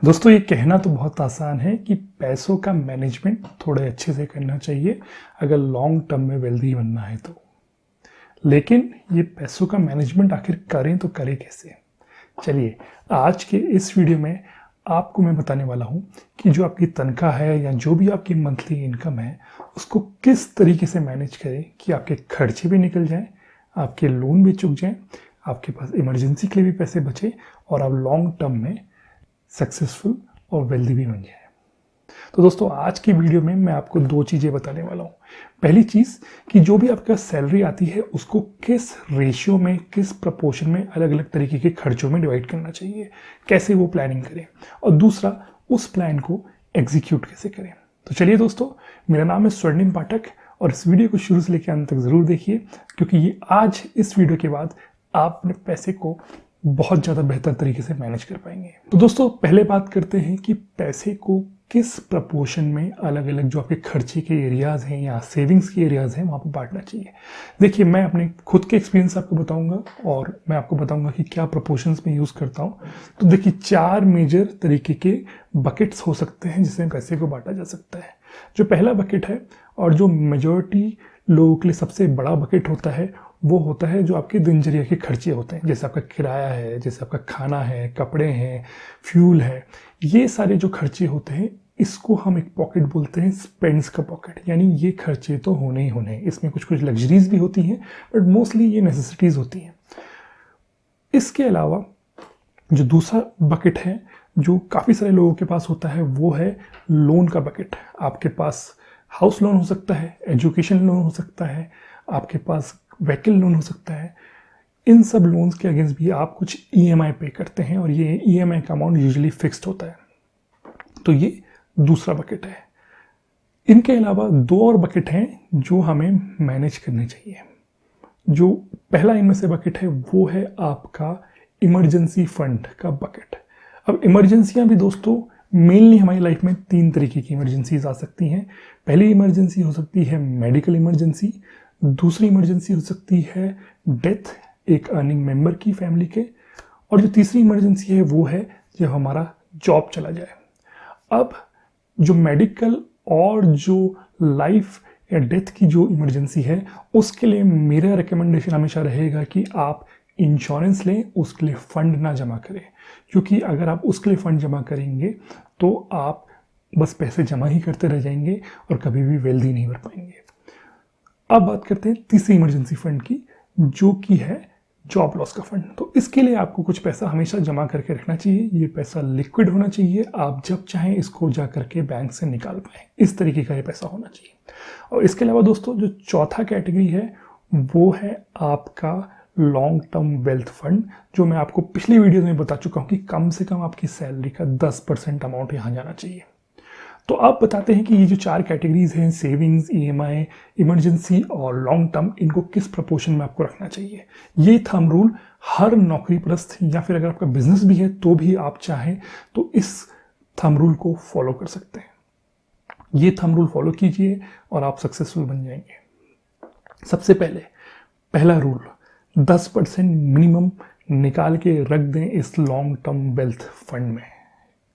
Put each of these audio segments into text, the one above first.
दोस्तों ये कहना तो बहुत आसान है कि पैसों का मैनेजमेंट थोड़े अच्छे से करना चाहिए अगर लॉन्ग टर्म में वेल्दी बनना है तो। लेकिन ये पैसों का मैनेजमेंट आखिर करें तो करें कैसे? चलिए आज के इस वीडियो में आपको मैं बताने वाला हूँ कि जो आपकी तनख्वाह है या जो भी आपकी मंथली इनकम है उसको किस तरीके से मैनेज करें कि आपके खर्चे भी निकल जाएं, आपके लोन भी चुक जाएं, आपके पास इमरजेंसी के लिए भी पैसे बचे और आप लॉन्ग टर्म में सक्सेसफुल और वेल्दी भी बन जाए। तो दोस्तों आज की वीडियो में मैं आपको दो चीज़ें बताने वाला हूँ। पहली चीज़ कि जो भी आपका सैलरी आती है उसको किस रेशियो में, किस प्रपोर्शन में अलग अलग तरीके के खर्चों में डिवाइड करना चाहिए, कैसे वो प्लानिंग करें, और दूसरा उस प्लान को एग्जीक्यूट कैसे करें। तो चलिए दोस्तों, मेरा नाम है स्वर्णिम पाठक और इस वीडियो को शुरू से लेकर अंत तक ज़रूर देखिए, क्योंकि ये आज इस वीडियो के बाद आप अपने पैसे को बहुत ज़्यादा बेहतर तरीके से मैनेज कर पाएंगे। तो दोस्तों पहले बात करते हैं कि पैसे को किस प्रपोर्शन में अलग अलग जो आपके खर्चे के एरियाज़ हैं या सेविंग्स के एरियाज़ हैं वहाँ पर बांटना चाहिए। देखिए मैं अपने खुद के एक्सपीरियंस आपको बताऊंगा और मैं आपको बताऊंगा कि क्या प्रपोर्शंस में यूज़ करता हूँ। तो देखिए 4 मेजर तरीके के बकेट्स हो सकते हैं जिसमें पैसे को बांटा जा सकता है। जो पहला बकेट है और जो मेजॉरिटी लोगों के लिए सबसे बड़ा बकेट होता है वो होता है जो आपके दिनचर्या के खर्चे होते हैं, जैसे आपका किराया है, जैसे आपका खाना है, कपड़े हैं, फ्यूल है। ये सारे जो खर्चे होते हैं इसको हम एक पॉकेट बोलते हैं स्पेंड्स का पॉकेट, यानी ये खर्चे तो होने ही होने हैं। इसमें कुछ कुछ लग्जरीज भी होती हैं बट मोस्टली ये नेसेसिटीज़ होती हैं। इसके अलावा जो दूसरा बकेट है जो काफ़ी सारे लोगों के पास होता है वो है लोन का बकेट। आपके पास हाउस लोन हो सकता है, एजुकेशन लोन हो सकता है, आपके पास व्हीकल लोन हो सकता है। इन सब लोन्स के अगेंस्ट भी आप कुछ ईएमआई पे करते हैं और ये ईएमआई का अमाउंट यूजुअली फिक्स्ड होता है। तो ये दूसरा बकेट है। इनके अलावा दो और बकेट हैं जो हमें मैनेज करने चाहिए। जो पहला इनमें से बकेट है वो है आपका इमरजेंसी फंड का बकेट। अब इमरजेंसियां भी दोस्तों मेनली हमारी लाइफ में 3 तरीके की इमरजेंसीज आ सकती हैं। पहली इमरजेंसी हो सकती है मेडिकल इमरजेंसी, दूसरी इमरजेंसी हो सकती है डेथ एक अर्निंग मेंबर की फैमिली के, और जो तीसरी इमरजेंसी है वो है जब हमारा जॉब चला जाए। अब जो मेडिकल और जो लाइफ या डेथ की जो इमरजेंसी है उसके लिए मेरा रिकमेंडेशन हमेशा रहेगा कि आप इंश्योरेंस लें, उसके लिए फ़ंड ना जमा करें, क्योंकि अगर आप उसके लिए फ़ंड जमा करेंगे तो आप बस पैसे जमा ही करते रह जाएंगे और कभी भी वेल्दी नहीं बन पाएंगे। अब बात करते हैं तीसरी इमरजेंसी फंड की जो कि है जॉब लॉस का फंड। तो इसके लिए आपको कुछ पैसा हमेशा जमा करके रखना चाहिए। ये पैसा लिक्विड होना चाहिए, आप जब चाहें इसको जा करके बैंक से निकाल पाएँ, इस तरीके का ये पैसा होना चाहिए। और इसके अलावा दोस्तों जो चौथा कैटेगरी है वो है आपका लॉन्ग टर्म वेल्थ फंड, जो मैं आपको पिछली वीडियो में बता चुका हूँ कि कम से कम आपकी सैलरी का 10% अमाउंट यहाँ जाना चाहिए। तो आप बताते हैं कि ये जो 4 कैटेगरीज हैं, सेविंग्स, ईएमआई, इमरजेंसी और लॉन्ग टर्म, इनको किस प्रपोर्शन में आपको रखना चाहिए। ये थंब रूल हर नौकरी परस्त या फिर अगर आपका बिजनेस भी है तो भी आप चाहें तो इस थंब रूल को फॉलो कर सकते हैं। ये थंब रूल फॉलो कीजिए और आप सक्सेसफुल बन जाएंगे। सबसे पहला रूल, 10% मिनिमम निकाल के रख दें इस लॉन्ग टर्म वेल्थ फंड में।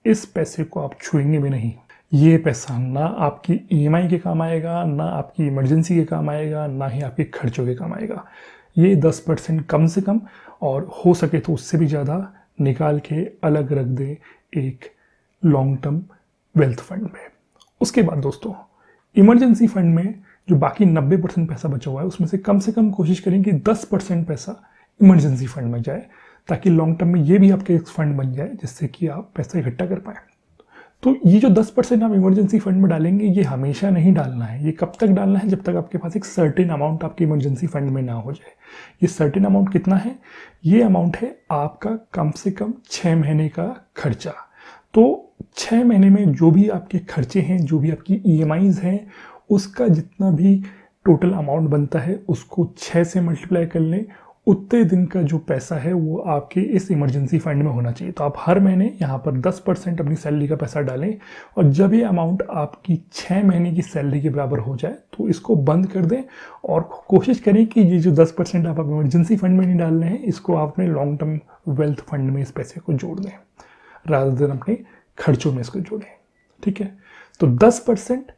इस पैसे को आप छुएंगे भी नहीं। ये पैसा ना आपकी ईएमआई के काम आएगा, ना आपकी इमरजेंसी के काम आएगा, ना ही आपके खर्चों के काम आएगा। ये 10% कम से कम और हो सके तो उससे भी ज़्यादा निकाल के अलग रख दे एक लॉन्ग टर्म वेल्थ फंड में। उसके बाद दोस्तों इमरजेंसी फंड में जो बाकी 90% पैसा बचा हुआ है उसमें से कम कोशिश करें कि 10% पैसा इमरजेंसी फंड में जाए, ताकि लॉन्ग टर्म में ये भी आपके एक फंड बन जाए जिससे कि आप पैसा इकट्ठा कर पाएँ। तो ये जो 10% आप इमरजेंसी फंड में डालेंगे ये हमेशा नहीं डालना है। ये कब तक डालना है? जब तक आपके पास एक सर्टेन अमाउंट आपके इमरजेंसी फंड में ना हो जाए। ये सर्टेन अमाउंट कितना है? ये अमाउंट है आपका कम से कम 6 महीने का खर्चा। तो 6 महीने में जो भी आपके खर्चे हैं, जो भी आपकी ईएमआईज हैं, उसका जितना भी टोटल अमाउंट बनता है उसको 6 से मल्टीप्लाई कर लें। उतने दिन का जो पैसा है वो आपके इस इमरजेंसी फंड में होना चाहिए। तो आप हर महीने यहाँ पर 10% अपनी सैलरी का पैसा डालें और जब ये अमाउंट आपकी 6 महीने की सैलरी के बराबर हो जाए तो इसको बंद कर दें और कोशिश करें कि ये जो 10% आप इमरजेंसी फंड में नहीं डाल रहे हैं इसको आप अपने लॉन्ग टर्म वेल्थ फंड में इस पैसे को जोड़ दें, रादर देन अपने खर्चों में इसको जोड़ें। ठीक है, तो 10%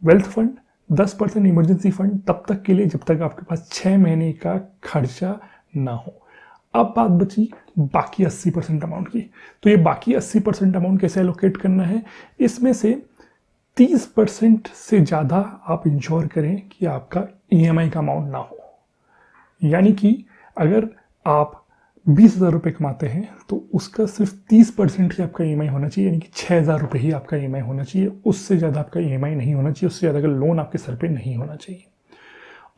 वेल्थ फंड, 10% इमरजेंसी फंड तब तक के लिए जब तक आपके पास 6 महीने का खर्चा ना हो। अब बात बची बाकी 80% अमाउंट की। तो ये बाकी 80% अमाउंट कैसे एलोकेट करना है, इसमें से 30% से ज़्यादा आप इंश्योर करें कि आपका ईएमआई का अमाउंट ना हो। यानी कि अगर आप 20,000 रुपये कमाते हैं तो उसका सिर्फ 30% ही आपका ईएमआई होना चाहिए, यानी कि 6,000 रुपये ही आपका ईएमआई होना चाहिए। उससे ज़्यादा आपका ईएमआई नहीं होना चाहिए, उससे ज़्यादा का लोन आपके सर पे नहीं होना चाहिए।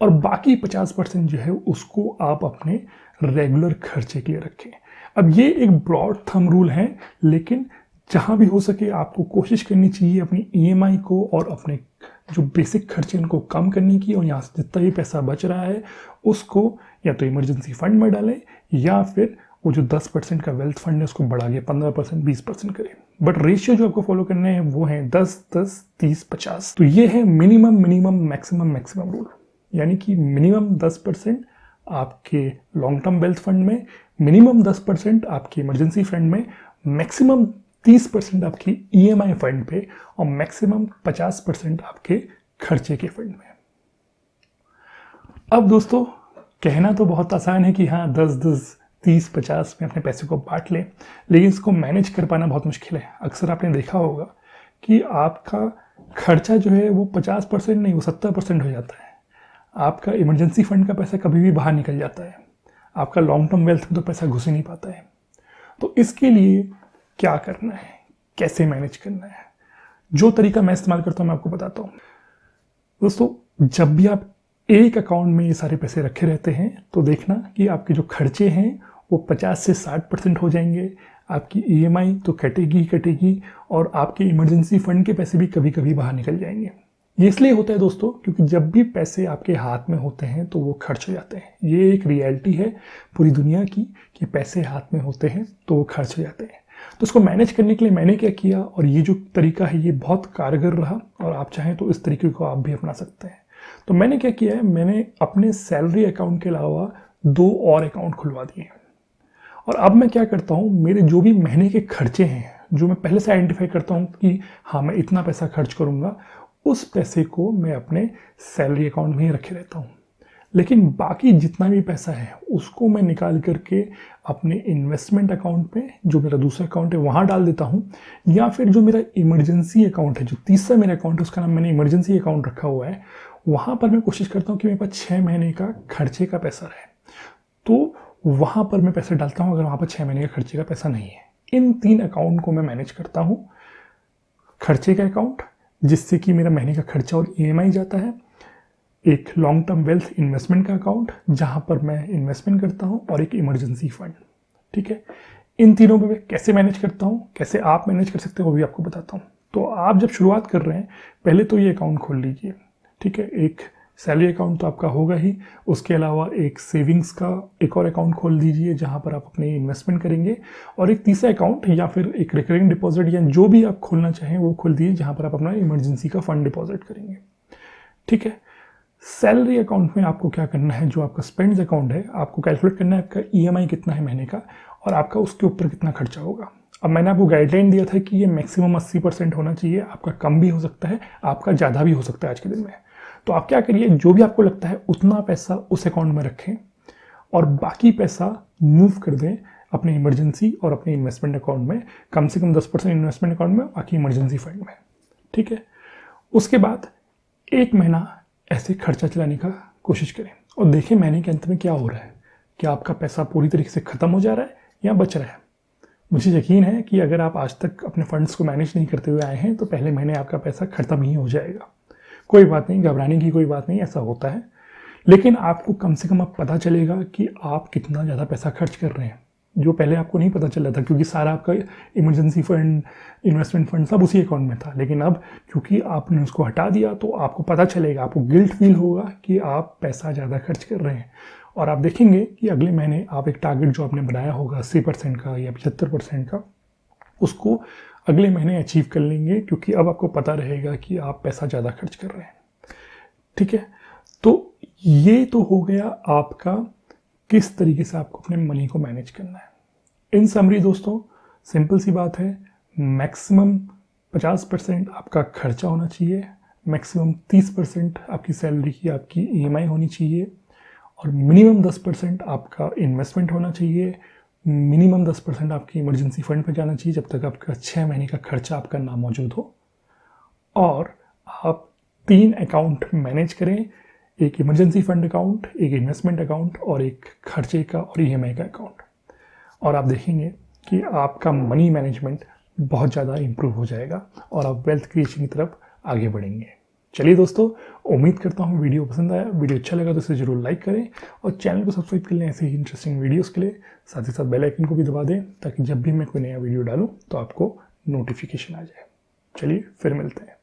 और बाकी 50% जो है उसको आप अपने रेगुलर खर्चे के लिए रखें। अब ये एक ब्रॉड थंब रूल है, लेकिन जहाँ भी हो सके आपको कोशिश करनी चाहिए अपनी ईएमआई को और अपने जो बेसिक खर्चे इनको कम करने की, और यहाँ से जितना भी पैसा बच रहा है उसको या तो इमरजेंसी फंड में डालें या फिर वो जो 10% का वेल्थ फंड है उसको बढ़ा के 15%, 20% करें। बट रेशियो जो आपको फॉलो करना है वो है 10-10, 30-50। तो ये है minimum minimum maximum maximum rule. यानी कि मिनिमम 10% आपके लॉन्ग टर्म वेल्थ फंड में, मिनिमम 10% आपके इमरजेंसी फंड में, मैक्सिमम 30% आपकी ईएमआई फंड पे और मैक्सिमम 50% आपके खर्चे के फंड में। अब दोस्तों कहना तो बहुत आसान है कि हाँ 10-10, 30-50 में अपने पैसे को बांट लें, लेकिन इसको मैनेज कर पाना बहुत मुश्किल है। अक्सर आपने देखा होगा कि आपका खर्चा जो है वो 50% नहीं, वो 70% हो जाता है। आपका इमरजेंसी फंड का पैसा कभी भी बाहर निकल जाता है, आपका लॉन्ग टर्म वेल्थ में तो पैसा घुस ही नहीं पाता है। तो इसके लिए क्या करना है, कैसे मैनेज करना है, जो तरीका मैं इस्तेमाल करता हूँ मैं आपको बताता हूँ। दोस्तों जब भी आप एक अकाउंट में ये सारे पैसे रखे रहते हैं तो देखना कि आपके जो खर्चे हैं वो 50 से 60% हो जाएंगे, आपकी ईएमआई तो कटेगी ही कटेगी, और आपके इमरजेंसी फंड के पैसे भी कभी कभी बाहर निकल जाएंगे। ये इसलिए होता है दोस्तों क्योंकि जब भी पैसे आपके हाथ में होते हैं तो वो खर्च हो जाते हैं। ये एक रियलिटी है पूरी दुनिया की कि पैसे हाथ में होते हैं तो वो खर्च हो जाते हैं। तो उसको मैनेज करने के लिए मैंने क्या किया, और ये जो तरीका है ये बहुत कारगर रहा, और आप चाहें तो इस तरीके को आप भी अपना सकते हैं। तो मैंने क्या किया है, मैंने अपने सैलरी अकाउंट के अलावा 2 और अकाउंट खुलवा दिए हैं। और अब मैं क्या करता हूँ, मेरे जो भी महीने के खर्चे हैं जो मैं पहले से आइडेंटिफाई करता हूँ कि हाँ मैं इतना पैसा खर्च करूँगा, उस पैसे को मैं अपने सैलरी अकाउंट में ही रखे रहता हूँ। लेकिन बाकी जितना भी पैसा है उसको मैं निकाल करके अपने इन्वेस्टमेंट अकाउंट में, जो मेरा दूसरा अकाउंट है वहाँ डाल देता हूँ, या फिर जो मेरा इमरजेंसी अकाउंट है, जो तीसरा मेरा अकाउंट है उसका नाम मैंने इमरजेंसी अकाउंट रखा हुआ है, वहाँ पर मैं कोशिश करता हूँ कि मेरे पास 6 महीने का खर्चे का पैसा रहे। तो वहाँ पर मैं पैसे डालता हूँ अगर वहाँ पर 6 महीने का खर्चे का पैसा नहीं है। इन 3 अकाउंट को मैं मैनेज करता हूँ। खर्चे का अकाउंट जिससे कि मेरा महीने का खर्चा और ईएमआई जाता है, एक लॉन्ग टर्म वेल्थ इन्वेस्टमेंट का अकाउंट जहाँ पर मैं इन्वेस्टमेंट करता हूँ, और एक इमरजेंसी फंड। ठीक है, इन तीनों पे मैं कैसे मैनेज करता हूँ, कैसे आप मैनेज कर सकते हो वो भी आपको बताता हूँ। तो आप जब शुरुआत कर रहे हैं पहले तो ये अकाउंट खोल लीजिए। ठीक है, एक सैलरी अकाउंट तो आपका होगा ही, उसके अलावा एक सेविंग्स का एक और अकाउंट खोल दीजिए जहाँ पर आप अपने इन्वेस्टमेंट करेंगे, और एक तीसरा अकाउंट या फिर एक रिकरिंग डिपॉजिट या जो भी आप खोलना चाहें वो खोल दीजिए जहाँ पर आप अपना इमरजेंसी का फंड डिपॉजिट करेंगे। ठीक है, सैलरी अकाउंट में आपको क्या करना है, जो आपका स्पेंड्स अकाउंट है आपको कैलकुलेट करना है आपका ईएमआई कितना है महीने का और आपका उसके ऊपर कितना खर्चा होगा। अब मैंने आपको गाइडलाइन दिया था कि ये मैक्सिमम 80% होना चाहिए, आपका कम भी हो सकता है, आपका ज़्यादा भी हो सकता है आज के दिन में। तो आप क्या करिए, जो भी आपको लगता है उतना पैसा उस अकाउंट में रखें और बाकी पैसा मूव कर दें अपने इमरजेंसी और अपने इन्वेस्टमेंट अकाउंट में, कम से कम 10% इन्वेस्टमेंट अकाउंट में, बाकी इमरजेंसी फंड में। ठीक है, उसके बाद 1 महीना ऐसे खर्चा चलाने का कोशिश करें और देखें महीने के अंत में क्या हो रहा है, क्या आपका पैसा पूरी तरीके से ख़त्म हो जा रहा है या बच रहा है। मुझे यकीन है कि अगर आप आज तक अपने फंड्स को मैनेज नहीं करते हुए आए हैं तो पहले महीने आपका पैसा ख़त्म ही हो जाएगा। कोई बात नहीं, घबराने की कोई बात नहीं, ऐसा होता है, लेकिन आपको कम से कम अब पता चलेगा कि आप कितना ज़्यादा पैसा खर्च कर रहे हैं, जो पहले आपको नहीं पता चल रहा था क्योंकि सारा आपका इमरजेंसी फंड, इन्वेस्टमेंट फंड सब उसी अकाउंट में था। लेकिन अब क्योंकि आपने उसको हटा दिया तो आपको पता चलेगा, आपको गिल्ट फील होगा कि आप पैसा ज़्यादा खर्च कर रहे हैं, और आप देखेंगे कि अगले महीने आप एक टारगेट जो आपने बनाया होगा 80% का या 75% का, उसको अगले महीने अचीव कर लेंगे क्योंकि अब आपको पता रहेगा कि आप पैसा ज़्यादा खर्च कर रहे हैं। ठीक है, तो ये तो हो गया आपका किस तरीके से आपको अपने मनी को मैनेज करना है। इन समरी दोस्तों, सिंपल सी बात है, मैक्सिमम 50% आपका खर्चा होना चाहिए, मैक्सिमम 30% आपकी सैलरी की आपकी EMI होनी चाहिए, और मिनिमम 10% आपका इन्वेस्टमेंट होना चाहिए, मिनिमम 10% आपकी इमरजेंसी फंड पे जाना चाहिए जब तक आपका 6 महीने का खर्चा आपका ना मौजूद हो। और आप 3 अकाउंट मैनेज करें, एक इमरजेंसी फंड अकाउंट, एक इन्वेस्टमेंट अकाउंट और एक खर्चे का और EMI का अकाउंट। और आप देखेंगे कि आपका मनी मैनेजमेंट बहुत ज़्यादा इम्प्रूव हो जाएगा और आप वेल्थ क्रिएशन की तरफ आगे बढ़ेंगे। चलिए दोस्तों, उम्मीद करता हूँ वीडियो पसंद आया। वीडियो अच्छा लगा तो इसे जरूर लाइक करें और चैनल को सब्सक्राइब कर लें ऐसे ही इंटरेस्टिंग वीडियोस के लिए। साथ ही साथ बेल आइकन को भी दबा दें ताकि जब भी मैं कोई नया वीडियो डालूँ तो आपको नोटिफिकेशन आ जाए। चलिए फिर मिलते हैं।